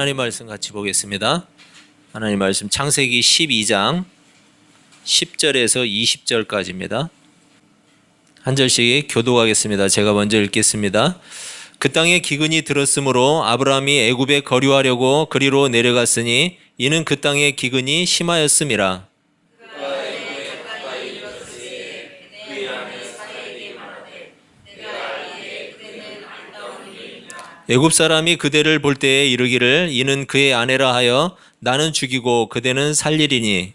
하나님 말씀 같이 보겠습니다. 하나님 말씀 창세기 12장 10절에서 20절까지입니다. 한 절씩 교독하겠습니다. 제가 먼저 읽겠습니다. 그 땅에 기근이 들었으므로 아브라함이 애굽에 거류하려고 그리로 내려갔으니 이는 그 땅에 기근이 심하였음이라. 애굽 사람이 그대를 볼 때에 이르기를 이는 그의 아내라 하여 나는 죽이고 그대는 살리리니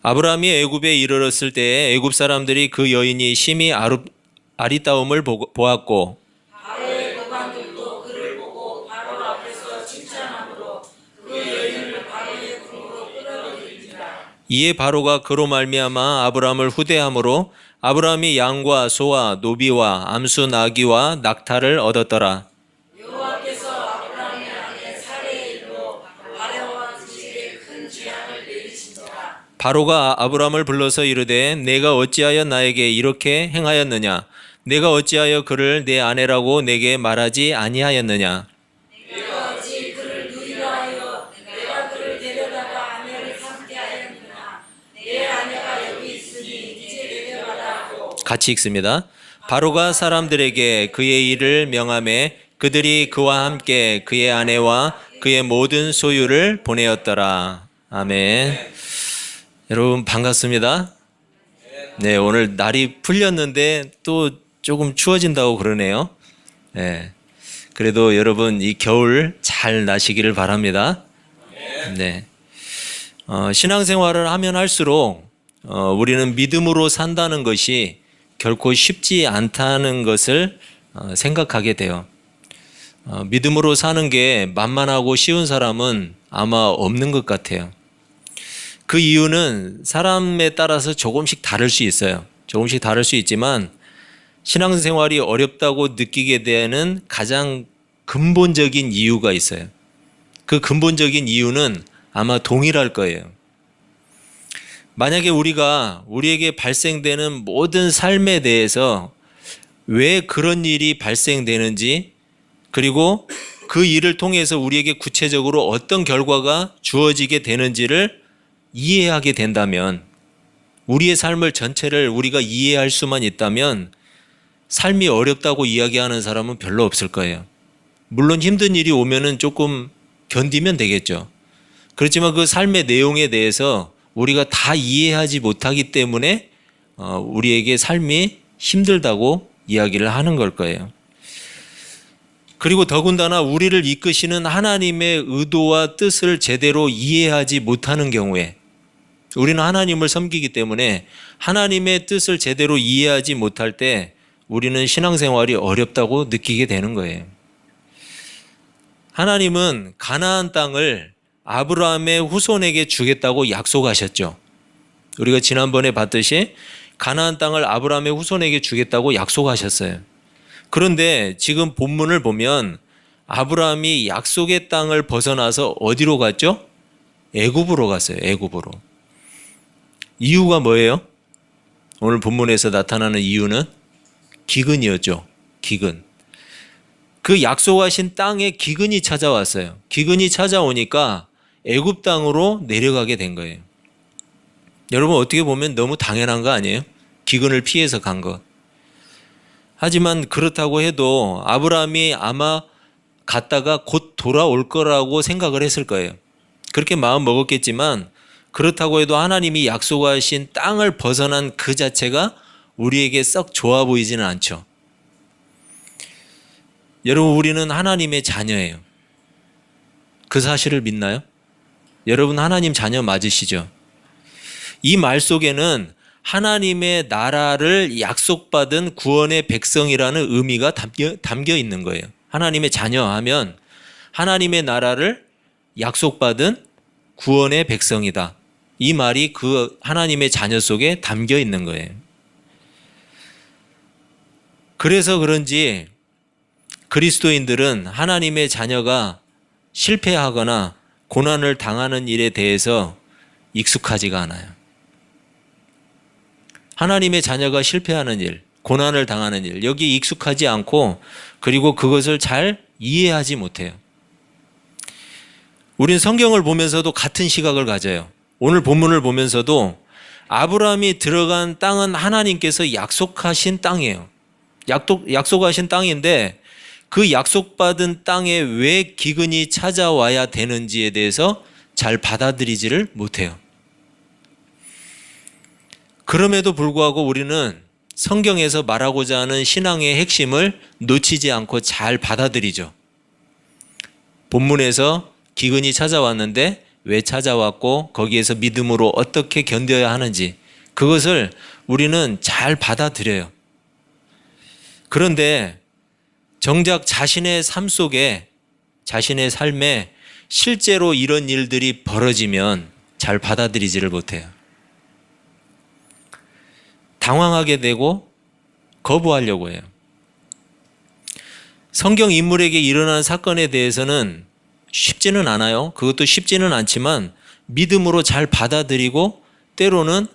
아브라함이 애굽에 이르렀을 때에 애굽 사람들이 그 여인이 심히 아리따움을 보았고 이에 바로가 그로 말미암아 아브라함을 후대함으로 아브라함이 양과 소와 노비와 암수 나귀와 낙타를 얻었더라. 여호와께서 아브라함의 아내 사레의 일로 바로와 지식에 큰 재앙을 내리신지라. 바로가 아브라함을 불러서 이르되 내가 어찌하여 나에게 이렇게 행하였느냐? 내가 어찌하여 그를 내 아내라고 내게 말하지 아니하였느냐? 내가 어찌 그를 누이라 하여 내가 그를 데려다가 아내를 삼게 하였느냐? 내 아내가 여기 있으니 이제 내게 말하고. 같이 읽습니다. 바로가 사람들에게 그의 일을 명하매 그들이 그와 함께 그의 아내와 그의 모든 소유를 보내었더라. 아멘. 여러분 반갑습니다. 네, 오늘 날이 풀렸는데 또 조금 추워진다고 그러네요. 네, 그래도 여러분 이 겨울 잘 나시기를 바랍니다. 네, 신앙생활을 하면 할수록 우리는 믿음으로 산다는 것이 결코 쉽지 않다는 것을 생각하게 돼요. 믿음으로 사는 게 만만하고 쉬운 사람은 아마 없는 것 같아요. 그 이유는 사람에 따라서 조금씩 다를 수 있어요. 조금씩 다를 수 있지만 신앙생활이 어렵다고 느끼게 되는 가장 근본적인 이유가 있어요. 그 근본적인 이유는 아마 동일할 거예요. 만약에 우리에게 발생되는 모든 삶에 대해서 왜 그런 일이 발생되는지, 그리고 그 일을 통해서 우리에게 구체적으로 어떤 결과가 주어지게 되는지를 이해하게 된다면, 우리의 삶을 전체를 우리가 이해할 수만 있다면 삶이 어렵다고 이야기하는 사람은 별로 없을 거예요. 물론 힘든 일이 오면은 조금 견디면 되겠죠. 그렇지만 그 삶의 내용에 대해서 우리가 다 이해하지 못하기 때문에 우리에게 삶이 힘들다고 이야기를 하는 걸 거예요. 그리고 더군다나 우리를 이끄시는 하나님의 의도와 뜻을 제대로 이해하지 못하는 경우에, 우리는 하나님을 섬기기 때문에 하나님의 뜻을 제대로 이해하지 못할 때 우리는 신앙생활이 어렵다고 느끼게 되는 거예요. 하나님은 가나안 땅을 아브라함의 후손에게 주겠다고 약속하셨죠. 우리가 지난번에 봤듯이 가나안 땅을 아브라함의 후손에게 주겠다고 약속하셨어요. 그런데 지금 본문을 보면 아브라함이 약속의 땅을 벗어나서 어디로 갔죠? 애굽으로 갔어요. 애굽으로. 이유가 뭐예요? 오늘 본문에서 나타나는 이유는 기근이었죠. 기근. 그 약속하신 땅에 기근이 찾아왔어요. 기근이 찾아오니까 애굽 땅으로 내려가게 된 거예요. 여러분 어떻게 보면 너무 당연한 거 아니에요? 기근을 피해서 간 것. 하지만 그렇다고 해도 아브라함이 아마 갔다가 곧 돌아올 거라고 생각을 했을 거예요. 그렇게 마음 먹었겠지만 그렇다고 해도 하나님이 약속하신 땅을 벗어난 그 자체가 우리에게 썩 좋아 보이지는 않죠. 여러분 우리는 하나님의 자녀예요. 그 사실을 믿나요? 여러분 하나님 자녀 맞으시죠? 이 말 속에는 하나님의 나라를 약속받은 구원의 백성이라는 의미가 담겨 있는 거예요. 하나님의 자녀 하면 하나님의 나라를 약속받은 구원의 백성이다. 이 말이 그 하나님의 자녀 속에 담겨 있는 거예요. 그래서 그런지 그리스도인들은 하나님의 자녀가 실패하거나 고난을 당하는 일에 대해서 익숙하지가 않아요. 하나님의 자녀가 실패하는 일, 고난을 당하는 일, 여기에 익숙하지 않고 그리고 그것을 잘 이해하지 못해요. 우린 성경을 보면서도 같은 시각을 가져요. 오늘 본문을 보면서도 아브라함이 들어간 땅은 하나님께서 약속하신 땅이에요. 약속하신 땅인데 그 약속받은 땅에 왜 기근이 찾아와야 되는지에 대해서 잘 받아들이지를 못해요. 그럼에도 불구하고 우리는 성경에서 말하고자 하는 신앙의 핵심을 놓치지 않고 잘 받아들이죠. 본문에서 기근이 찾아왔는데 왜 찾아왔고 거기에서 믿음으로 어떻게 견뎌야 하는지 그것을 우리는 잘 받아들여요. 그런데 정작 자신의 삶 속에 자신의 삶에 실제로 이런 일들이 벌어지면 잘 받아들이지를 못해요. 당황하게 되고 거부하려고 해요. 성경 인물에게 일어난 사건에 대해서는 쉽지는 않아요. 그것도 쉽지는 않지만 믿음으로 잘 받아들이고 때로는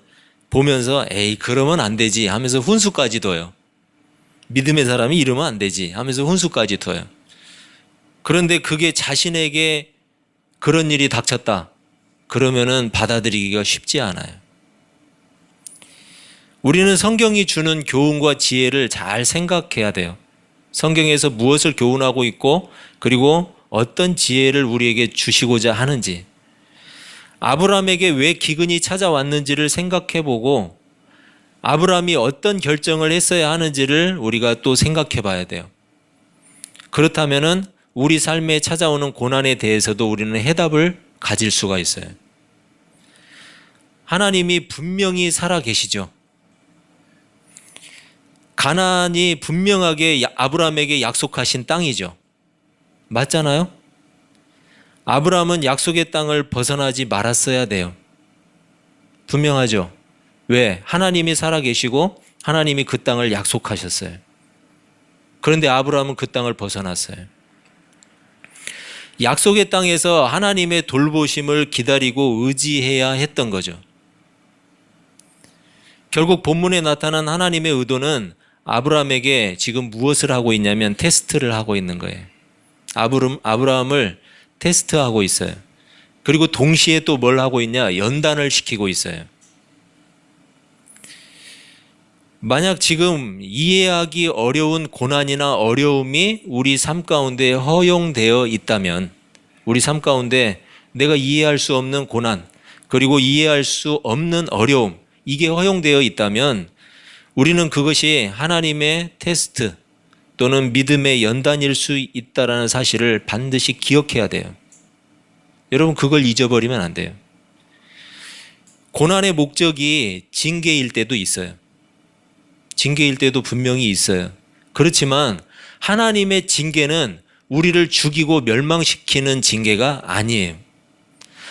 보면서 에이 그러면 안 되지 하면서 훈수까지 둬요. 믿음의 사람이 이러면 안 되지 하면서 훈수까지 둬요. 그런데 그게 자신에게 그런 일이 닥쳤다. 그러면은 받아들이기가 쉽지 않아요. 우리는 성경이 주는 교훈과 지혜를 잘 생각해야 돼요. 성경에서 무엇을 교훈하고 있고 그리고 어떤 지혜를 우리에게 주시고자 하는지, 아브라함에게 왜 기근이 찾아왔는지를 생각해보고 아브라함이 어떤 결정을 했어야 하는지를 우리가 또 생각해 봐야 돼요. 그렇다면은 우리 삶에 찾아오는 고난에 대해서도 우리는 해답을 가질 수가 있어요. 하나님이 분명히 살아 계시죠. 가나안이 분명하게 아브라함에게 약속하신 땅이죠. 맞잖아요? 아브라함은 약속의 땅을 벗어나지 말았어야 돼요. 분명하죠? 왜? 하나님이 살아계시고 하나님이 그 땅을 약속하셨어요. 그런데 아브라함은 그 땅을 벗어났어요. 약속의 땅에서 하나님의 돌보심을 기다리고 의지해야 했던 거죠. 결국 본문에 나타난 하나님의 의도는 아브라함에게 지금 무엇을 하고 있냐면 테스트를 하고 있는 거예요. 아브라함을 테스트하고 있어요. 그리고 동시에 또 뭘 하고 있냐? 연단을 시키고 있어요. 만약 지금 이해하기 어려운 고난이나 어려움이 우리 삶 가운데 허용되어 있다면, 우리 삶 가운데 내가 이해할 수 없는 고난, 그리고 이해할 수 없는 어려움, 이게 허용되어 있다면 우리는 그것이 하나님의 테스트 또는 믿음의 연단일 수 있다는 사실을 반드시 기억해야 돼요. 여러분, 그걸 잊어버리면 안 돼요. 고난의 목적이 징계일 때도 있어요. 징계일 때도 분명히 있어요. 그렇지만 하나님의 징계는 우리를 죽이고 멸망시키는 징계가 아니에요.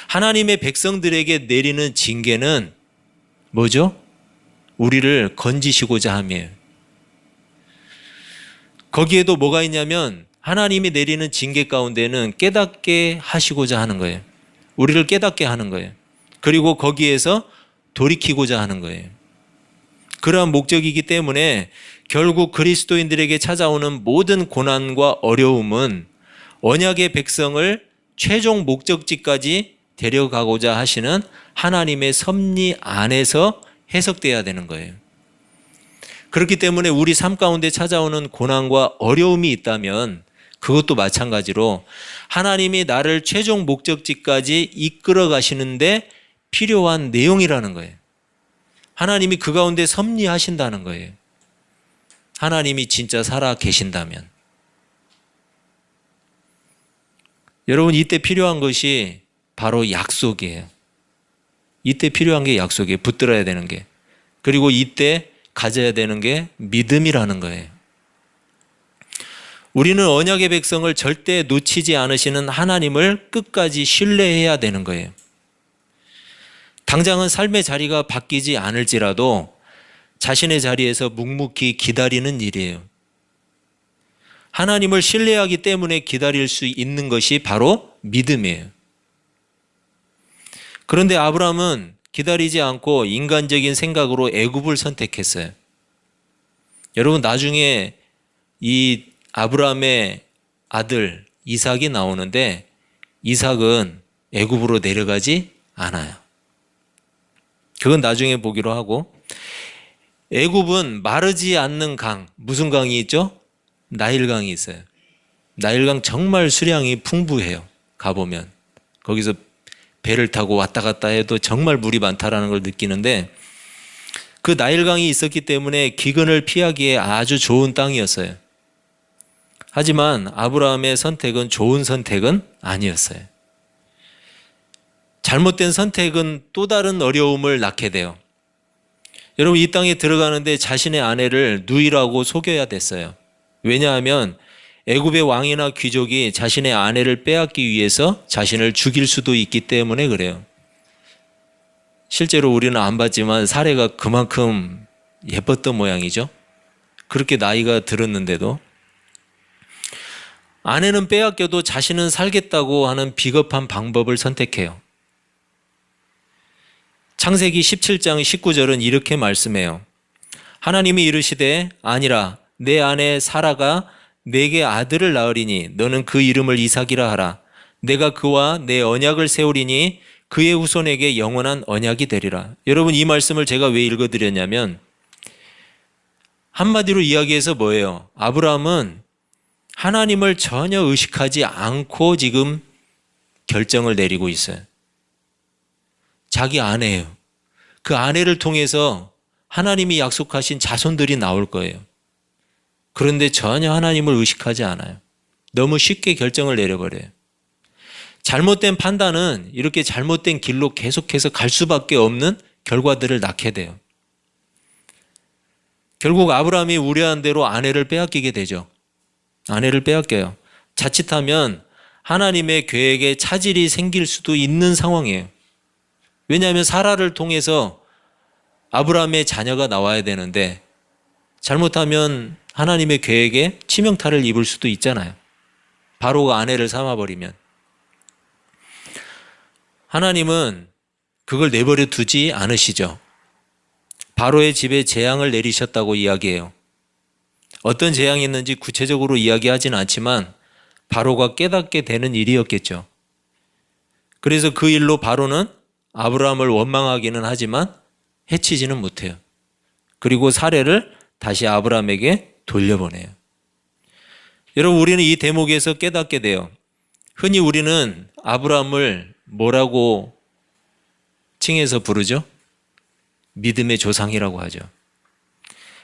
하나님의 백성들에게 내리는 징계는 뭐죠? 우리를 건지시고자 함이에요. 거기에도 뭐가 있냐면 하나님이 내리는 징계 가운데는 깨닫게 하시고자 하는 거예요. 우리를 깨닫게 하는 거예요. 그리고 거기에서 돌이키고자 하는 거예요. 그러한 목적이기 때문에 결국 그리스도인들에게 찾아오는 모든 고난과 어려움은 언약의 백성을 최종 목적지까지 데려가고자 하시는 하나님의 섭리 안에서 해석돼야 되는 거예요. 그렇기 때문에 우리 삶 가운데 찾아오는 고난과 어려움이 있다면 그것도 마찬가지로 하나님이 나를 최종 목적지까지 이끌어 가시는데 필요한 내용이라는 거예요. 하나님이 그 가운데 섭리하신다는 거예요. 하나님이 진짜 살아 계신다면. 여러분, 이때 필요한 것이 바로 약속이에요. 이때 필요한 게 약속이에요. 붙들어야 되는 게. 그리고 이때 가져야 되는 게 믿음이라는 거예요. 우리는 언약의 백성을 절대 놓치지 않으시는 하나님을 끝까지 신뢰해야 되는 거예요. 당장은 삶의 자리가 바뀌지 않을지라도 자신의 자리에서 묵묵히 기다리는 일이에요. 하나님을 신뢰하기 때문에 기다릴 수 있는 것이 바로 믿음이에요. 그런데 아브라함은 기다리지 않고 인간적인 생각으로 애굽을 선택했어요. 여러분, 나중에 이 아브라함의 아들 이삭이 나오는데 이삭은 애굽으로 내려가지 않아요. 그건 나중에 보기로 하고, 애굽은 마르지 않는 강, 무슨 강이 있죠? 나일강이 있어요. 나일강 정말 수량이 풍부해요. 가보면 거기서 배를 타고 왔다 갔다 해도 정말 물이 많다라는 걸 느끼는데, 그 나일강이 있었기 때문에 기근을 피하기에 아주 좋은 땅이었어요. 하지만 아브라함의 선택은 좋은 선택은 아니었어요. 잘못된 선택은 또 다른 어려움을 낳게 돼요. 여러분, 이 땅에 들어가는데 자신의 아내를 누이라고 속여야 됐어요. 왜냐하면 애굽의 왕이나 귀족이 자신의 아내를 빼앗기 위해서 자신을 죽일 수도 있기 때문에 그래요. 실제로 우리는 안 봤지만 사례가 그만큼 예뻤던 모양이죠. 그렇게 나이가 들었는데도. 아내는 빼앗겨도 자신은 살겠다고 하는 비겁한 방법을 선택해요. 창세기 17장 19절은 이렇게 말씀해요. 하나님이 이르시되 아니라 내 아내 사라가 내게 아들을 낳으리니 너는 그 이름을 이삭이라 하라. 내가 그와 내 언약을 세우리니 그의 후손에게 영원한 언약이 되리라. 여러분, 이 말씀을 제가 왜 읽어드렸냐면, 한마디로 이야기해서 뭐예요? 아브라함은 하나님을 전혀 의식하지 않고 지금 결정을 내리고 있어요. 자기 아내예요. 그 아내를 통해서 하나님이 약속하신 자손들이 나올 거예요. 그런데 전혀 하나님을 의식하지 않아요. 너무 쉽게 결정을 내려버려요. 잘못된 판단은 이렇게 잘못된 길로 계속해서 갈 수밖에 없는 결과들을 낳게 돼요. 결국 아브라함이 우려한 대로 아내를 빼앗기게 되죠. 아내를 빼앗겨요. 자칫하면 하나님의 계획에 차질이 생길 수도 있는 상황이에요. 왜냐하면 사라를 통해서 아브라함의 자녀가 나와야 되는데 잘못하면 하나님의 계획에 치명타를 입을 수도 있잖아요. 바로가 아내를 삼아버리면. 하나님은 그걸 내버려 두지 않으시죠. 바로의 집에 재앙을 내리셨다고 이야기해요. 어떤 재앙이 있는지 구체적으로 이야기하진 않지만 바로가 깨닫게 되는 일이었겠죠. 그래서 그 일로 바로는 아브라함을 원망하기는 하지만 해치지는 못해요. 그리고 사례를 다시 아브라함에게 돌려보내요. 여러분, 우리는 이 대목에서 깨닫게 돼요. 흔히 우리는 아브라함을 뭐라고 칭해서 부르죠? 믿음의 조상이라고 하죠.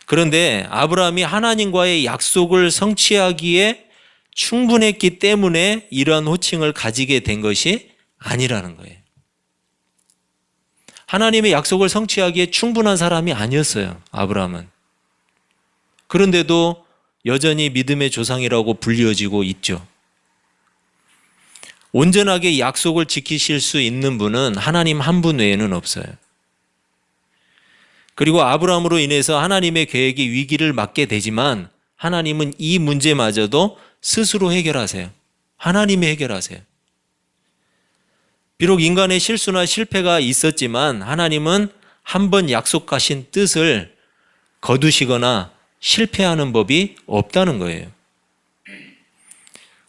그런데 아브라함이 하나님과의 약속을 성취하기에 충분했기 때문에 이러한 호칭을 가지게 된 것이 아니라는 거예요. 하나님의 약속을 성취하기에 충분한 사람이 아니었어요, 아브라함은. 그런데도 여전히 믿음의 조상이라고 불리워지고 있죠. 온전하게 약속을 지키실 수 있는 분은 하나님 한 분 외에는 없어요. 그리고 아브라함으로 인해서 하나님의 계획이 위기를 맞게 되지만 하나님은 이 문제마저도 스스로 해결하세요. 하나님이 해결하세요. 비록 인간의 실수나 실패가 있었지만 하나님은 한 번 약속하신 뜻을 거두시거나 실패하는 법이 없다는 거예요.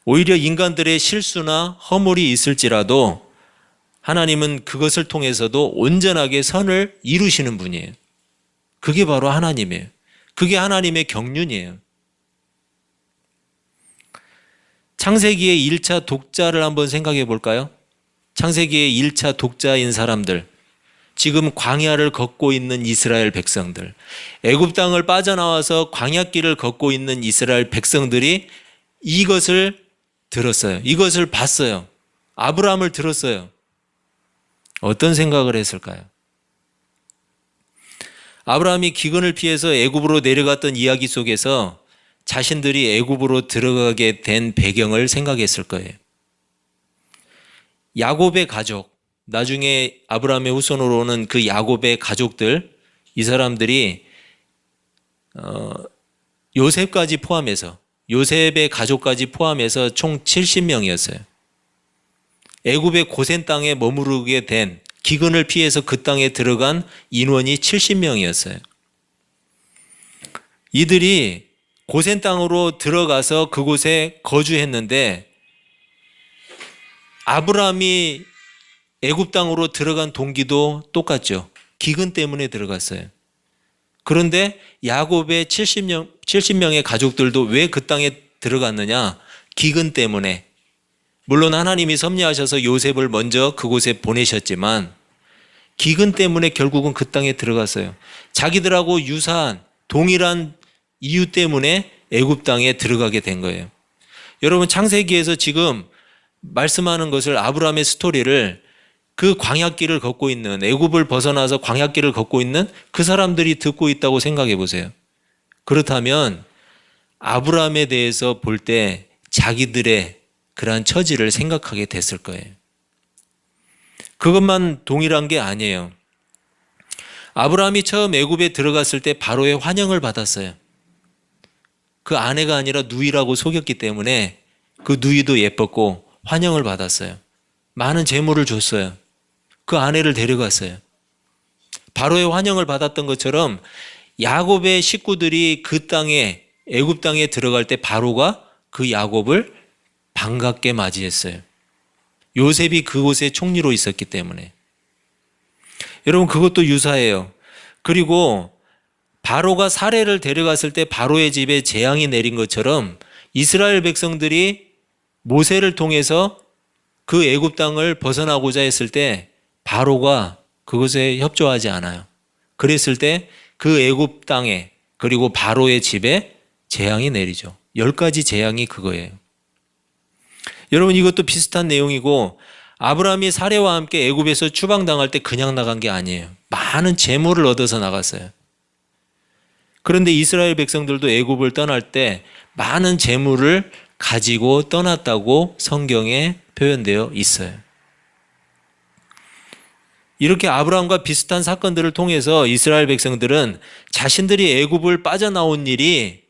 오히려 인간들의 실수나 허물이 있을지라도 하나님은 그것을 통해서도 온전하게 선을 이루시는 분이에요. 그게 바로 하나님이에요. 그게 하나님의 경륜이에요. 창세기의 1차 독자를 한번 생각해 볼까요? 창세기의 1차 독자인 사람들, 지금 광야를 걷고 있는 이스라엘 백성들, 애굽 땅을 빠져나와서 광야길을 걷고 있는 이스라엘 백성들이 이것을 들었어요. 이것을 봤어요. 아브라함을 들었어요. 어떤 생각을 했을까요? 아브라함이 기근을 피해서 애굽으로 내려갔던 이야기 속에서 자신들이 애굽으로 들어가게 된 배경을 생각했을 거예요. 야곱의 가족, 나중에 아브라함의 후손으로 오는 그 야곱의 가족들, 이 사람들이 요셉까지 포함해서, 요셉의 가족까지 포함해서 총 70명이었어요. 애굽의 고센 땅에 머무르게 된 기근을 피해서 그 땅에 들어간 인원이 70명이었어요. 이들이 고센 땅으로 들어가서 그곳에 거주했는데 아브라함이 애굽 땅으로 들어간 동기도 똑같죠. 기근 때문에 들어갔어요. 그런데 야곱의 70명의 가족들도 왜 그 땅에 들어갔느냐? 기근 때문에. 물론 하나님이 섭리하셔서 요셉을 먼저 그곳에 보내셨지만 기근 때문에 결국은 그 땅에 들어갔어요. 자기들하고 유사한 동일한 이유 때문에 애굽 땅에 들어가게 된 거예요. 여러분, 창세기에서 지금 말씀하는 것을, 아브라함의 스토리를 그 광야길을 걷고 있는, 애굽을 벗어나서 광야길을 걷고 있는 그 사람들이 듣고 있다고 생각해 보세요. 그렇다면 아브라함에 대해서 볼 때 자기들의 그러한 처지를 생각하게 됐을 거예요. 그것만 동일한 게 아니에요. 아브라함이 처음 애굽에 들어갔을 때 바로의 환영을 받았어요. 그 아내가 아니라 누이라고 속였기 때문에 그 누이도 예뻤고 환영을 받았어요. 많은 재물을 줬어요. 그 아내를 데려갔어요. 바로의 환영을 받았던 것처럼 야곱의 식구들이 그 땅에, 애굽 땅에 들어갈 때 바로가 그 야곱을 반갑게 맞이했어요. 요셉이 그곳에 총리로 있었기 때문에. 여러분, 그것도 유사해요. 그리고 바로가 사례를 데려갔을 때 바로의 집에 재앙이 내린 것처럼 이스라엘 백성들이 모세를 통해서 그 애굽 땅을 벗어나고자 했을 때 바로가 그것에 협조하지 않아요. 그랬을 때 그 애굽 땅에, 그리고 바로의 집에 재앙이 내리죠. 10가지 재앙이 그거예요. 여러분, 이것도 비슷한 내용이고, 아브라함이 사례와 함께 애굽에서 추방당할 때 그냥 나간 게 아니에요. 많은 재물을 얻어서 나갔어요. 그런데 이스라엘 백성들도 애굽을 떠날 때 많은 재물을 가지고 떠났다고 성경에 표현되어 있어요. 이렇게 아브라함과 비슷한 사건들을 통해서 이스라엘 백성들은 자신들이 애굽을 빠져나온 일이,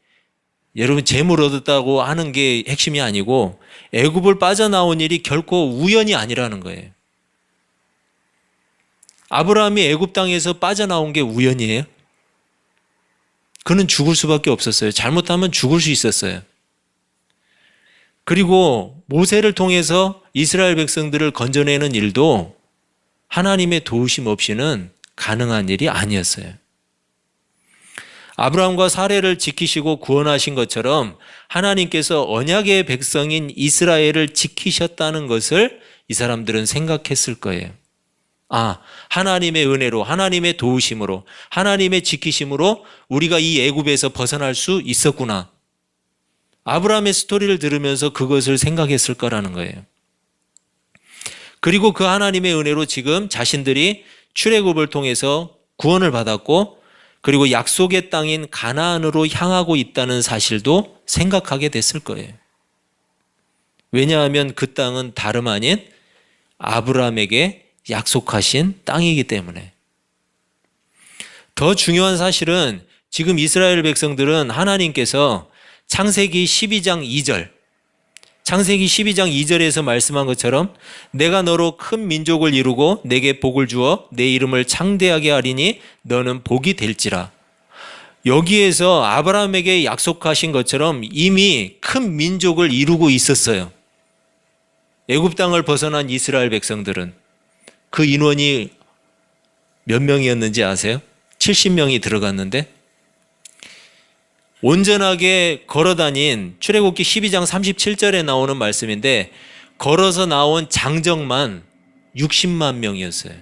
여러분, 재물 얻었다고 하는 게 핵심이 아니고 애굽을 빠져나온 일이 결코 우연이 아니라는 거예요. 아브라함이 애굽 땅에서 빠져나온 게 우연이에요? 그는 죽을 수밖에 없었어요. 잘못하면 죽을 수 있었어요. 그리고 모세를 통해서 이스라엘 백성들을 건져내는 일도 하나님의 도우심 없이는 가능한 일이 아니었어요. 아브라함과 사례를 지키시고 구원하신 것처럼 하나님께서 언약의 백성인 이스라엘을 지키셨다는 것을 이 사람들은 생각했을 거예요. 아, 하나님의 은혜로, 하나님의 도우심으로, 하나님의 지키심으로 우리가 이 애굽에서 벗어날 수 있었구나. 아브라함의 스토리를 들으면서 그것을 생각했을 거라는 거예요. 그리고 그 하나님의 은혜로 지금 자신들이 출애굽을 통해서 구원을 받았고, 그리고 약속의 땅인 가나안으로 향하고 있다는 사실도 생각하게 됐을 거예요. 왜냐하면 그 땅은 다름 아닌 아브라함에게 약속하신 땅이기 때문에. 더 중요한 사실은 지금 이스라엘 백성들은 하나님께서 창세기 12장 2절, 창세기 12장 2절에서 말씀한 것처럼 내가 너로 큰 민족을 이루고 내게 복을 주어 내 이름을 창대하게 하리니 너는 복이 될지라. 여기에서 아브라함에게 약속하신 것처럼 이미 큰 민족을 이루고 있었어요. 애굽 땅을 벗어난 이스라엘 백성들은 그 인원이 몇 명이었는지 아세요? 70명이 들어갔는데 온전하게 걸어다닌, 출애굽기 12장 37절에 나오는 말씀인데 걸어서 나온 장정만 60만 명이었어요.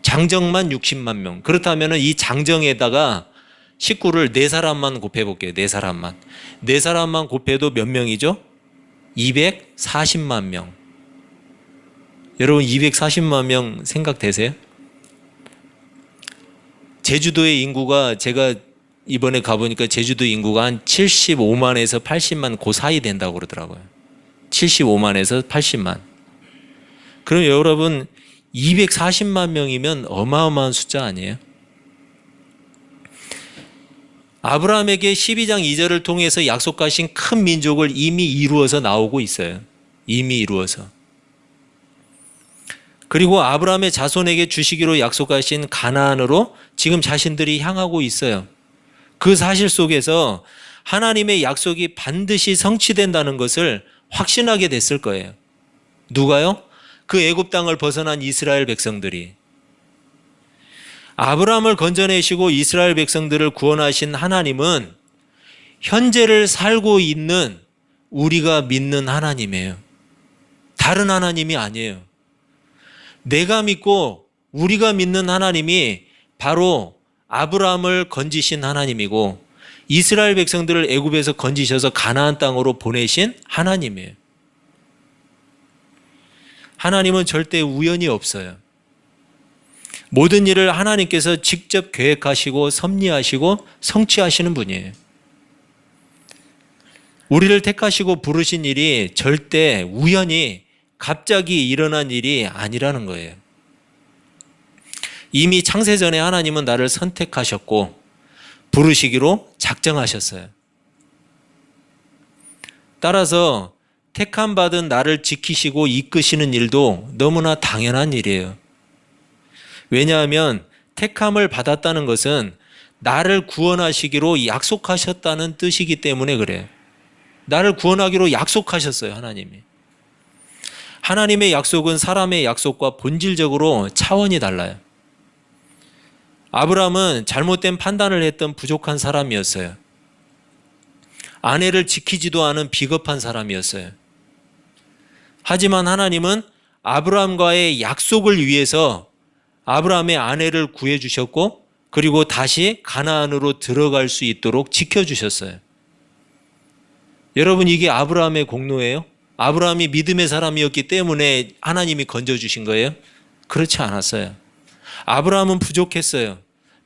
장정만 60만 명. 그렇다면 이 장정에다가 식구를 4사람만 곱해볼게요. 4사람만. 4사람만 곱해도 몇 명이죠? 240만 명. 여러분, 240만 명 생각되세요? 제주도의 인구가, 제가 이번에 가보니까 제주도 인구가 한 75만에서 80만 그 사이 된다고 그러더라고요. 75만에서 80만. 그럼 여러분 240만 명이면 어마어마한 숫자 아니에요? 아브라함에게 12장 2절을 통해서 약속하신 큰 민족을 이미 이루어서 나오고 있어요. 이미 이루어서. 그리고 아브라함의 자손에게 주시기로 약속하신 가나안으로 지금 자신들이 향하고 있어요. 그 사실 속에서 하나님의 약속이 반드시 성취된다는 것을 확신하게 됐을 거예요. 누가요? 그 애굽 땅을 벗어난 이스라엘 백성들이. 아브라함을 건져내시고 이스라엘 백성들을 구원하신 하나님은 현재를 살고 있는 우리가 믿는 하나님이에요. 다른 하나님이 아니에요. 내가 믿고 우리가 믿는 하나님이 바로 아브라함을 건지신 하나님이고 이스라엘 백성들을 애굽에서 건지셔서 가나안 땅으로 보내신 하나님이에요. 하나님은 절대 우연이 없어요. 모든 일을 하나님께서 직접 계획하시고 섭리하시고 성취하시는 분이에요. 우리를 택하시고 부르신 일이 절대 우연히 갑자기 일어난 일이 아니라는 거예요. 이미 창세전에 하나님은 나를 선택하셨고 부르시기로 작정하셨어요. 따라서 택함 받은 나를 지키시고 이끄시는 일도 너무나 당연한 일이에요. 왜냐하면 택함을 받았다는 것은 나를 구원하시기로 약속하셨다는 뜻이기 때문에 그래요. 나를 구원하기로 약속하셨어요, 하나님이. 하나님의 약속은 사람의 약속과 본질적으로 차원이 달라요. 아브라함은 잘못된 판단을 했던 부족한 사람이었어요. 아내를 지키지도 않은 비겁한 사람이었어요. 하지만 하나님은 아브라함과의 약속을 위해서 아브라함의 아내를 구해주셨고 그리고 다시 가나안으로 들어갈 수 있도록 지켜주셨어요. 여러분, 이게 아브라함의 공로예요? 아브라함이 믿음의 사람이었기 때문에 하나님이 건져주신 거예요? 그렇지 않았어요. 아브라함은 부족했어요.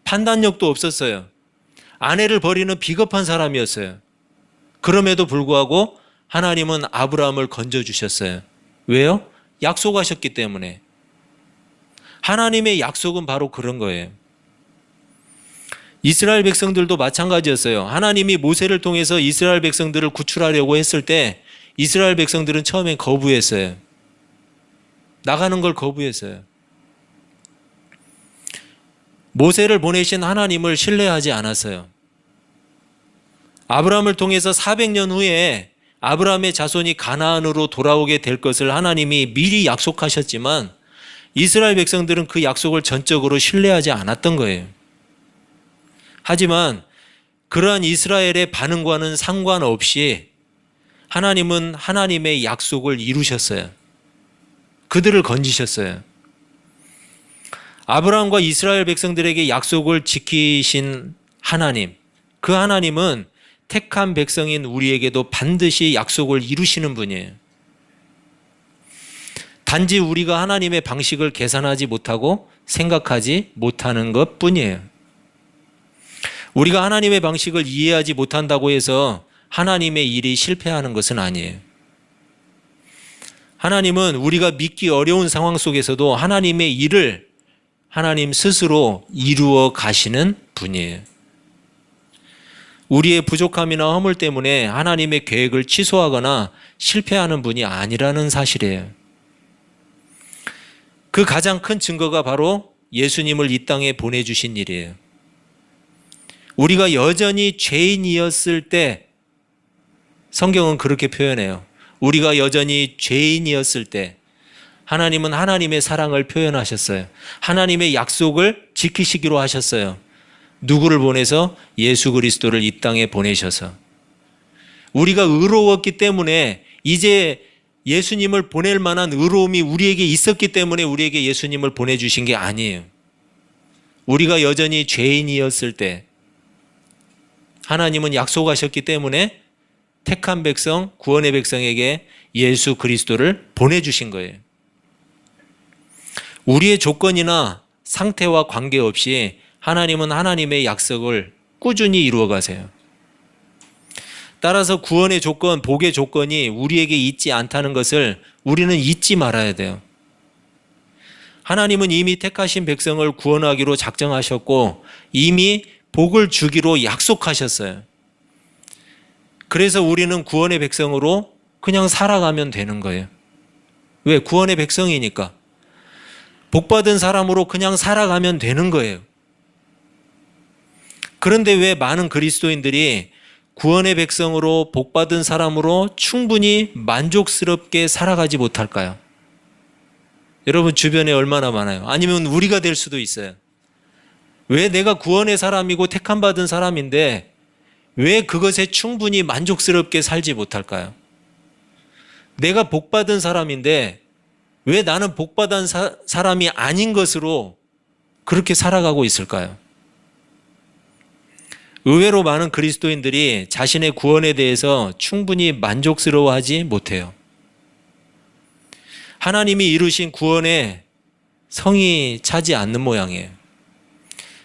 판단력도 없었어요. 아내를 버리는 비겁한 사람이었어요. 그럼에도 불구하고 하나님은 아브라함을 건져주셨어요. 왜요? 약속하셨기 때문에. 하나님의 약속은 바로 그런 거예요. 이스라엘 백성들도 마찬가지였어요. 하나님이 모세를 통해서 이스라엘 백성들을 구출하려고 했을 때 이스라엘 백성들은 처음엔 거부했어요. 나가는 걸 거부했어요. 모세를 보내신 하나님을 신뢰하지 않았어요. 아브라함을 통해서 400년 후에 아브라함의 자손이 가나안으로 돌아오게 될 것을 하나님이 미리 약속하셨지만 이스라엘 백성들은 그 약속을 전적으로 신뢰하지 않았던 거예요. 하지만 그러한 이스라엘의 반응과는 상관없이 하나님은 하나님의 약속을 이루셨어요. 그들을 건지셨어요. 아브라함과 이스라엘 백성들에게 약속을 지키신 하나님, 그 하나님은 택한 백성인 우리에게도 반드시 약속을 이루시는 분이에요. 단지 우리가 하나님의 방식을 계산하지 못하고 생각하지 못하는 것 뿐이에요. 우리가 하나님의 방식을 이해하지 못한다고 해서 하나님의 일이 실패하는 것은 아니에요. 하나님은 우리가 믿기 어려운 상황 속에서도 하나님의 일을 하나님 스스로 이루어 가시는 분이에요. 우리의 부족함이나 허물 때문에 하나님의 계획을 취소하거나 실패하는 분이 아니라는 사실이에요. 그 가장 큰 증거가 바로 예수님을 이 땅에 보내주신 일이에요. 우리가 여전히 죄인이었을 때, 성경은 그렇게 표현해요. 우리가 여전히 죄인이었을 때 하나님은 하나님의 사랑을 표현하셨어요. 하나님의 약속을 지키시기로 하셨어요. 누구를 보내서? 예수 그리스도를 이 땅에 보내셔서. 우리가 의로웠기 때문에 이제 예수님을 보낼 만한 의로움이 우리에게 있었기 때문에 우리에게 예수님을 보내주신 게 아니에요. 우리가 여전히 죄인이었을 때 하나님은 약속하셨기 때문에 택한 백성, 구원의 백성에게 예수 그리스도를 보내주신 거예요. 우리의 조건이나 상태와 관계없이 하나님은 하나님의 약속을 꾸준히 이루어 가세요. 따라서 구원의 조건, 복의 조건이 우리에게 있지 않다는 것을 우리는 잊지 말아야 돼요. 하나님은 이미 택하신 백성을 구원하기로 작정하셨고 이미 복을 주기로 약속하셨어요. 그래서 우리는 구원의 백성으로 그냥 살아가면 되는 거예요. 왜? 구원의 백성이니까. 복받은 사람으로 그냥 살아가면 되는 거예요. 그런데 왜 많은 그리스도인들이 구원의 백성으로 복받은 사람으로 충분히 만족스럽게 살아가지 못할까요? 여러분 주변에 얼마나 많아요? 아니면 우리가 될 수도 있어요. 왜 내가 구원의 사람이고 택함받은 사람인데 왜 그것에 충분히 만족스럽게 살지 못할까요? 내가 복받은 사람인데 왜 나는 복받은 사람이 아닌 것으로 그렇게 살아가고 있을까요? 의외로 많은 그리스도인들이 자신의 구원에 대해서 충분히 만족스러워하지 못해요. 하나님이 이루신 구원에 성이 차지 않는 모양이에요.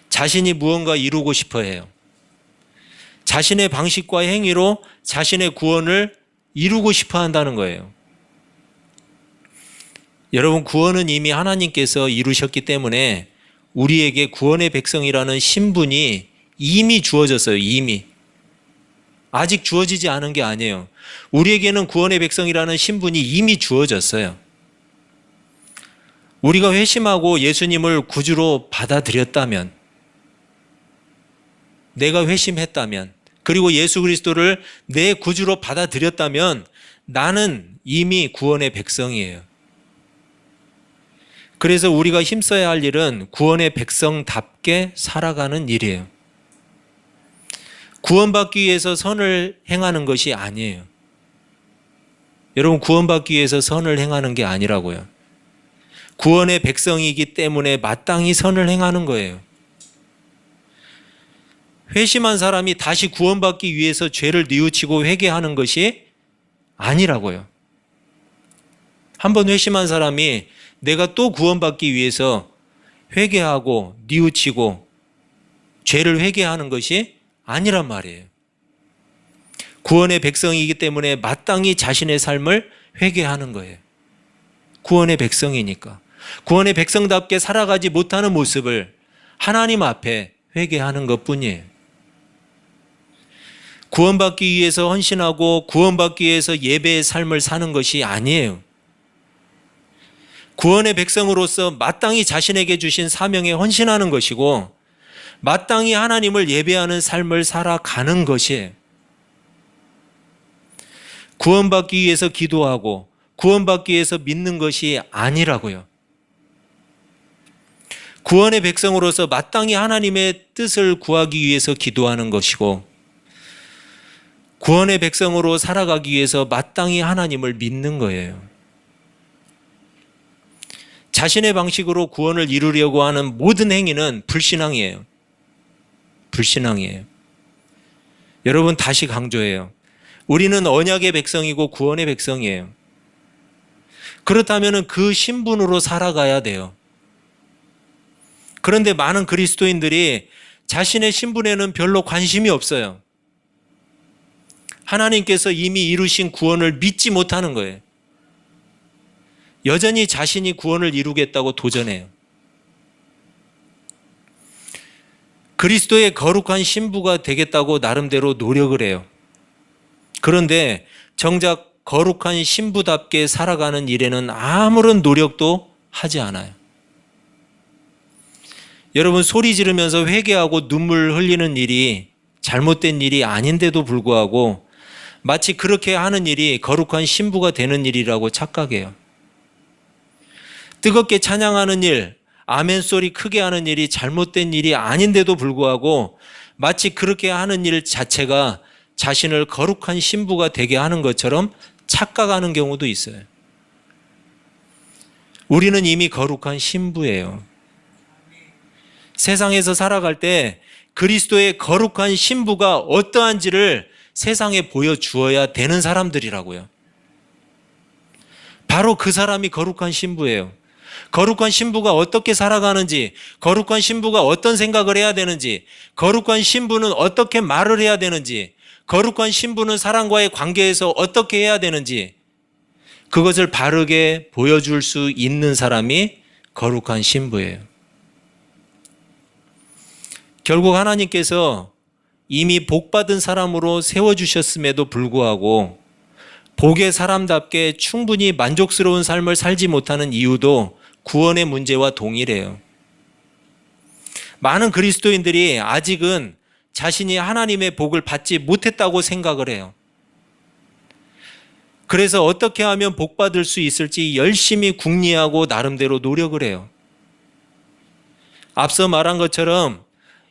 자신이 무언가 이루고 싶어 해요. 자신의 방식과 행위로 자신의 구원을 이루고 싶어 한다는 거예요. 여러분, 구원은 이미 하나님께서 이루셨기 때문에 우리에게 구원의 백성이라는 신분이 이미 주어졌어요. 이미. 아직 주어지지 않은 게 아니에요. 우리에게는 구원의 백성이라는 신분이 이미 주어졌어요. 우리가 회심하고 예수님을 구주로 받아들였다면, 내가 회심했다면, 그리고 예수 그리스도를 내 구주로 받아들였다면 나는 이미 구원의 백성이에요. 그래서 우리가 힘써야 할 일은 구원의 백성답게 살아가는 일이에요. 구원받기 위해서 선을 행하는 것이 아니에요. 여러분, 구원받기 위해서 선을 행하는 게 아니라고요. 구원의 백성이기 때문에 마땅히 선을 행하는 거예요. 회심한 사람이 다시 구원받기 위해서 죄를 뉘우치고 회개하는 것이 아니라고요. 한번 회심한 사람이 내가 또 구원받기 위해서 회개하고 뉘우치고 죄를 회개하는 것이 아니란 말이에요. 구원의 백성이기 때문에 마땅히 자신의 삶을 회개하는 거예요. 구원의 백성이니까. 구원의 백성답게 살아가지 못하는 모습을 하나님 앞에 회개하는 것뿐이에요. 구원받기 위해서 헌신하고 구원받기 위해서 예배의 삶을 사는 것이 아니에요. 구원의 백성으로서 마땅히 자신에게 주신 사명에 헌신하는 것이고 마땅히 하나님을 예배하는 삶을 살아가는 것이에요. 구원받기 위해서 기도하고 구원받기 위해서 믿는 것이 아니라고요. 구원의 백성으로서 마땅히 하나님의 뜻을 구하기 위해서 기도하는 것이고 구원의 백성으로 살아가기 위해서 마땅히 하나님을 믿는 거예요. 자신의 방식으로 구원을 이루려고 하는 모든 행위는 불신앙이에요. 불신앙이에요. 여러분, 다시 강조해요. 우리는 언약의 백성이고 구원의 백성이에요. 그렇다면 그 신분으로 살아가야 돼요. 그런데 많은 그리스도인들이 자신의 신분에는 별로 관심이 없어요. 하나님께서 이미 이루신 구원을 믿지 못하는 거예요. 여전히 자신이 구원을 이루겠다고 도전해요. 그리스도의 거룩한 신부가 되겠다고 나름대로 노력을 해요. 그런데 정작 거룩한 신부답게 살아가는 일에는 아무런 노력도 하지 않아요. 여러분, 소리 지르면서 회개하고 눈물 흘리는 일이 잘못된 일이 아닌데도 불구하고 마치 그렇게 하는 일이 거룩한 신부가 되는 일이라고 착각해요. 뜨겁게 찬양하는 일, 아멘 소리 크게 하는 일이 잘못된 일이 아닌데도 불구하고 마치 그렇게 하는 일 자체가 자신을 거룩한 신부가 되게 하는 것처럼 착각하는 경우도 있어요. 우리는 이미 거룩한 신부예요. 세상에서 살아갈 때 그리스도의 거룩한 신부가 어떠한지를 세상에 보여주어야 되는 사람들이라고요. 바로 그 사람이 거룩한 신부예요. 거룩한 신부가 어떻게 살아가는지, 거룩한 신부가 어떤 생각을 해야 되는지, 거룩한 신부는 어떻게 말을 해야 되는지, 거룩한 신부는 사람과의 관계에서 어떻게 해야 되는지 그것을 바르게 보여줄 수 있는 사람이 거룩한 신부예요. 결국 하나님께서 이미 복받은 사람으로 세워주셨음에도 불구하고 복의 사람답게 충분히 만족스러운 삶을 살지 못하는 이유도 구원의 문제와 동일해요. 많은 그리스도인들이 아직은 자신이 하나님의 복을 받지 못했다고 생각을 해요. 그래서 어떻게 하면 복 받을 수 있을지 열심히 궁리하고 나름대로 노력을 해요. 앞서 말한 것처럼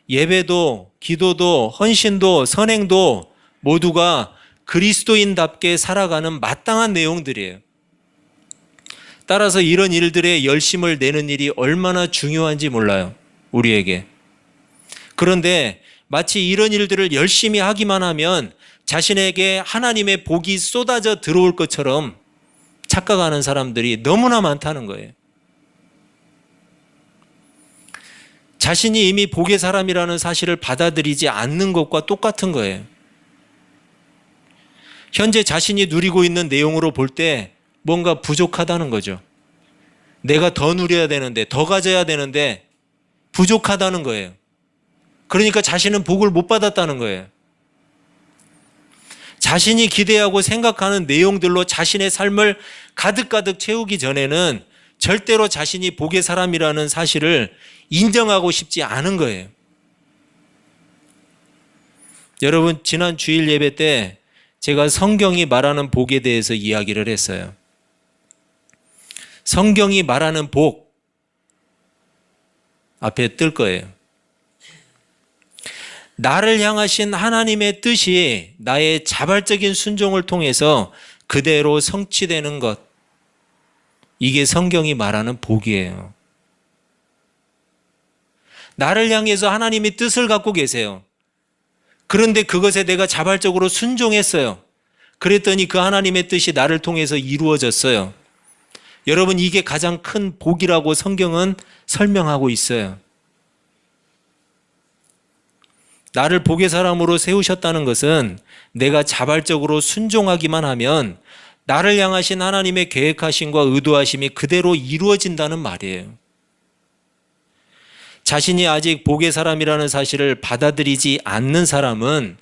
예배도, 기도도, 헌신도, 선행도 모두가 그리스도인답게 살아가는 마땅한 내용들이에요. 따라서 이런 일들에 열심을 내는 일이 얼마나 중요한지 몰라요, 우리에게. 그런데 마치 이런 일들을 열심히 하기만 하면 자신에게 하나님의 복이 쏟아져 들어올 것처럼 착각하는 사람들이 너무나 많다는 거예요. 자신이 이미 복의 사람이라는 사실을 받아들이지 않는 것과 똑같은 거예요. 현재 자신이 누리고 있는 내용으로 볼 때 뭔가 부족하다는 거죠. 내가 더 누려야 되는데, 더 가져야 되는데 부족하다는 거예요. 그러니까 자신은 복을 못 받았다는 거예요. 자신이 기대하고 생각하는 내용들로 자신의 삶을 가득가득 채우기 전에는 절대로 자신이 복의 사람이라는 사실을 인정하고 싶지 않은 거예요. 여러분, 지난 주일 예배 때 제가 성경이 말하는 복에 대해서 이야기를 했어요. 성경이 말하는 복 앞에 뜰 거예요. 나를 향하신 하나님의 뜻이 나의 자발적인 순종을 통해서 그대로 성취되는 것, 이게 성경이 말하는 복이에요. 나를 향해서 하나님이 뜻을 갖고 계세요. 그런데 그것에 내가 자발적으로 순종했어요. 그랬더니 그 하나님의 뜻이 나를 통해서 이루어졌어요. 여러분, 이게 가장 큰 복이라고 성경은 설명하고 있어요. 나를 복의 사람으로 세우셨다는 것은 내가 자발적으로 순종하기만 하면 나를 향하신 하나님의 계획하심과 의도하심이 그대로 이루어진다는 말이에요. 자신이 아직 복의 사람이라는 사실을 받아들이지 않는 사람은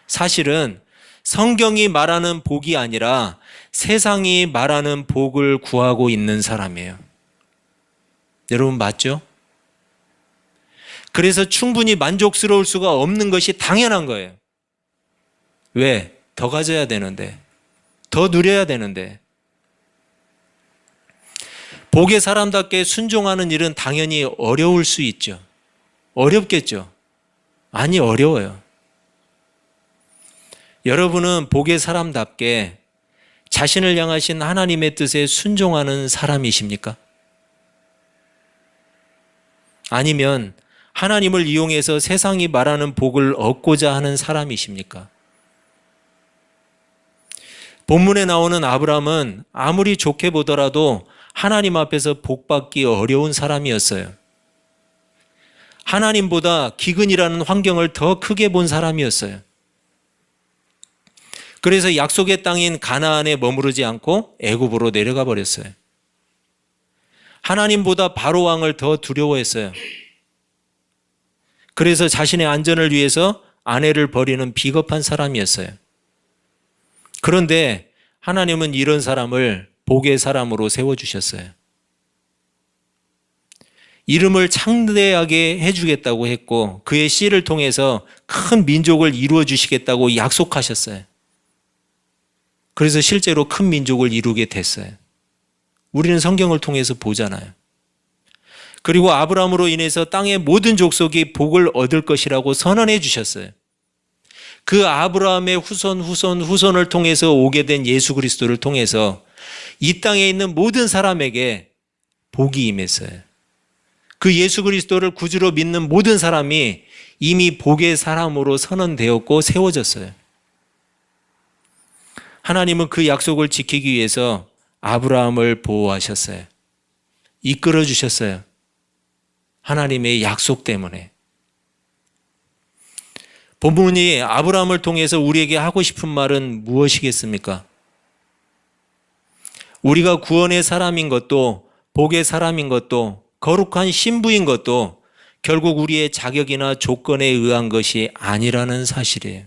사실은 성경이 말하는 복이 아니라 세상이 말하는 복을 구하고 있는 사람이에요. 여러분, 맞죠? 그래서 충분히 만족스러울 수가 없는 것이 당연한 거예요. 왜? 더 가져야 되는데, 더 누려야 되는데. 복의 사람답게 순종하는 일은 당연히 어려울 수 있죠. 어렵겠죠. 아니, 어려워요. 여러분은 복의 사람답게 자신을 향하신 하나님의 뜻에 순종하는 사람이십니까? 아니면 하나님을 이용해서 세상이 말하는 복을 얻고자 하는 사람이십니까? 본문에 나오는 아브라함은 아무리 좋게 보더라도 하나님 앞에서 복받기 어려운 사람이었어요. 하나님보다 기근이라는 환경을 더 크게 본 사람이었어요. 그래서 약속의 땅인 가나안에 머무르지 않고 애굽으로 내려가 버렸어요. 하나님보다 바로 왕을 더 두려워했어요. 그래서 자신의 안전을 위해서 아내를 버리는 비겁한 사람이었어요. 그런데 하나님은 이런 사람을 복의 사람으로 세워주셨어요. 이름을 창대하게 해주겠다고 했고 그의 씨를 통해서 큰 민족을 이루어 주시겠다고 약속하셨어요. 그래서 실제로 큰 민족을 이루게 됐어요. 우리는 성경을 통해서 보잖아요. 그리고 아브라함으로 인해서 땅의 모든 족속이 복을 얻을 것이라고 선언해 주셨어요. 그 아브라함의 후손을 통해서 오게 된 예수 그리스도를 통해서 이 땅에 있는 모든 사람에게 복이 임했어요. 그 예수 그리스도를 구주로 믿는 모든 사람이 이미 복의 사람으로 선언되었고 세워졌어요. 하나님은 그 약속을 지키기 위해서 아브라함을 보호하셨어요. 이끌어 주셨어요. 하나님의 약속 때문에. 본문이 아브라함을 통해서 우리에게 하고 싶은 말은 무엇이겠습니까? 우리가 구원의 사람인 것도 복의 사람인 것도 거룩한 신부인 것도 결국 우리의 자격이나 조건에 의한 것이 아니라는 사실이에요.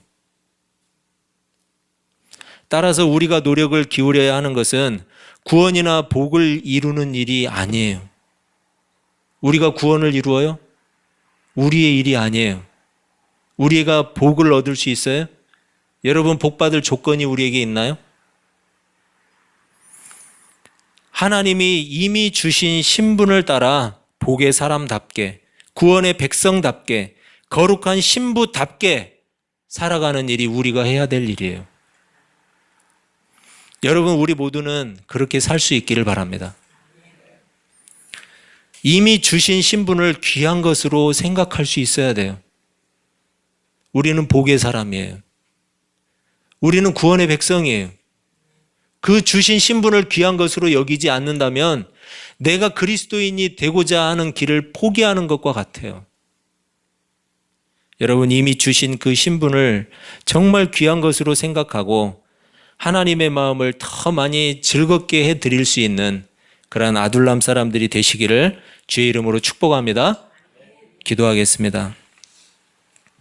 따라서 우리가 노력을 기울여야 하는 것은 구원이나 복을 이루는 일이 아니에요. 우리가 구원을 이루어요? 우리의 일이 아니에요. 우리가 복을 얻을 수 있어요? 여러분, 복 받을 조건이 우리에게 있나요? 하나님이 이미 주신 신분을 따라 복의 사람답게, 구원의 백성답게, 거룩한 신부답게 살아가는 일이 우리가 해야 될 일이에요. 여러분, 우리 모두는 그렇게 살 수 있기를 바랍니다. 이미 주신 신분을 귀한 것으로 생각할 수 있어야 돼요. 우리는 복의 사람이에요. 우리는 구원의 백성이에요. 그 주신 신분을 귀한 것으로 여기지 않는다면 내가 그리스도인이 되고자 하는 길을 포기하는 것과 같아요. 여러분, 이미 주신 그 신분을 정말 귀한 것으로 생각하고 하나님의 마음을 더 많이 즐겁게 해드릴 수 있는 그러한 아둘람 사람들이 되시기를 주의 이름으로 축복합니다. 기도하겠습니다.